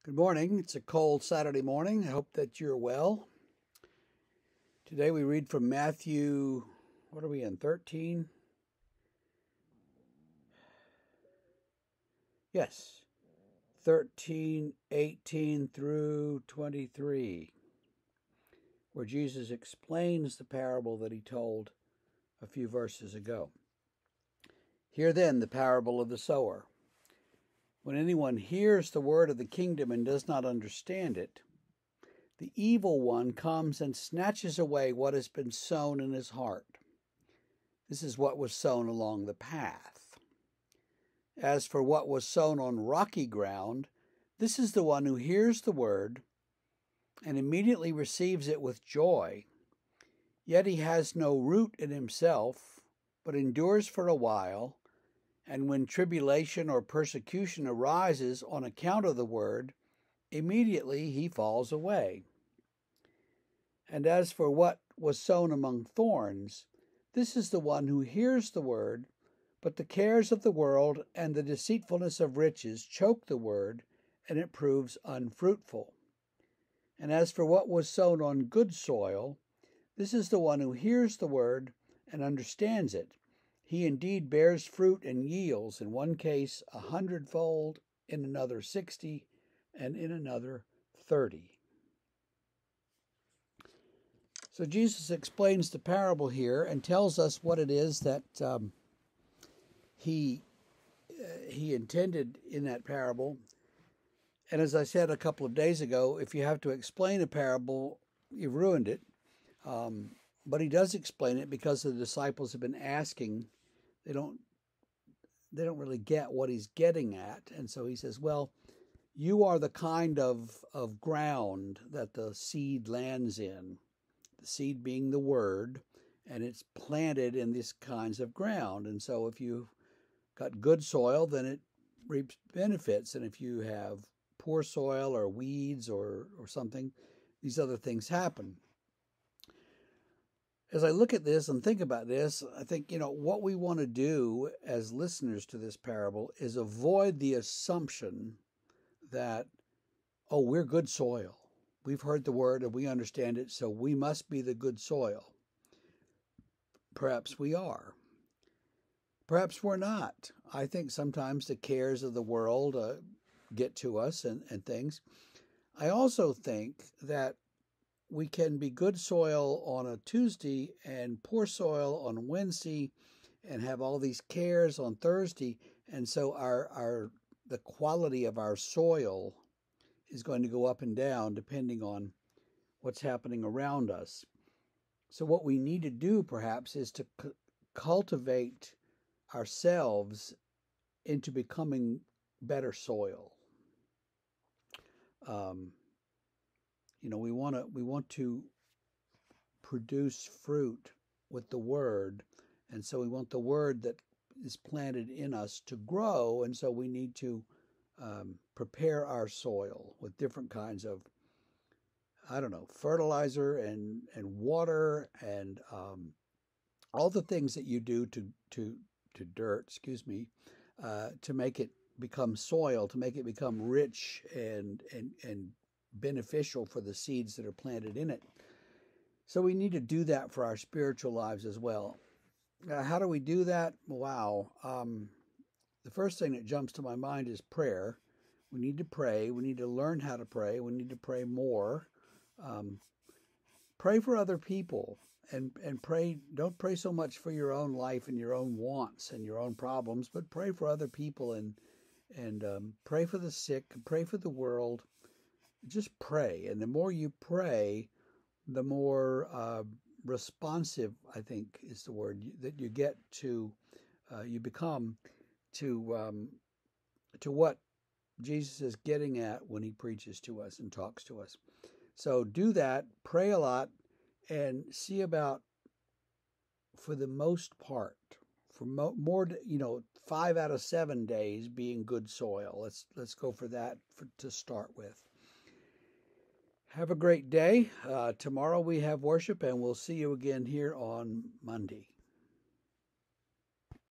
Good morning. It's a cold Saturday morning. I hope that you're well. Today we read from Matthew, what are we in, 13? Yes, 13, 18 through 23, where Jesus explains the parable that he told a few verses ago. Hear then the parable of the sower. When anyone hears the word of the kingdom and does not understand it, the evil one comes and snatches away what has been sown in his heart. This is what was sown along the path. As for what was sown on rocky ground, this is the one who hears the word and immediately receives it with joy. Yet he has no root in himself, but endures for a while. And when tribulation or persecution arises on account of the word, immediately he falls away. And as for what was sown among thorns, this is the one who hears the word, but the cares of the world and the deceitfulness of riches choke the word, and it proves unfruitful. And as for what was sown on good soil, this is the one who hears the word and understands it. He indeed bears fruit and yields, in one case 100-fold, in another 60, and in another 30. So Jesus explains the parable here and tells us what it is that he intended in that parable. And as I said a couple of days ago, if you have to explain a parable, you've ruined it. But he does explain it because the disciples have been asking. They don't really get what he's getting at. And so he says, well, you are the kind of ground that the seed lands in. The seed being the word, and it's planted in these kinds of ground. And so if you've got good soil, then it reaps benefits. And if you have poor soil or weeds or something, these other things happen. As I look at this and think about this, I think, what we want to do as listeners to this parable is avoid the assumption that, oh, we're good soil. We've heard the word and we understand it, so we must be the good soil. Perhaps we are. Perhaps we're not. I think sometimes the cares of the world get to us and things. I also think that we can be good soil on a Tuesday and poor soil on Wednesday and have all these cares on Thursday. And so the quality of our soil is going to go up and down depending on what's happening around us. So what we need to do perhaps is to cultivate ourselves into becoming better soil. We want to produce fruit with the word, and so we want the word that is planted in us to grow, and so we need to prepare our soil with different kinds of, fertilizer and water and all the things that you do to dirt, to make it become soil, to make it become rich and beneficial for the seeds that are planted in it. So we need to do that for our spiritual lives as well. How do we do that? Wow. The first thing that jumps to my mind is prayer. We need to pray. We need to learn how to pray. We need to pray more. Pray for other people and pray. Don't pray so much for your own life and your own wants and your own problems, but pray for other people and pray for the sick, pray for the world. Just pray. And the more you pray, the more responsive, I think is the word, that you get to, you become to what Jesus is getting at when he preaches to us and talks to us. So do that, pray a lot, and see about, for the most part, for more, 5 out of 7 days being good soil. Let's go for that to start with. Have a great day. Tomorrow we have worship, and we'll see you again here on Monday.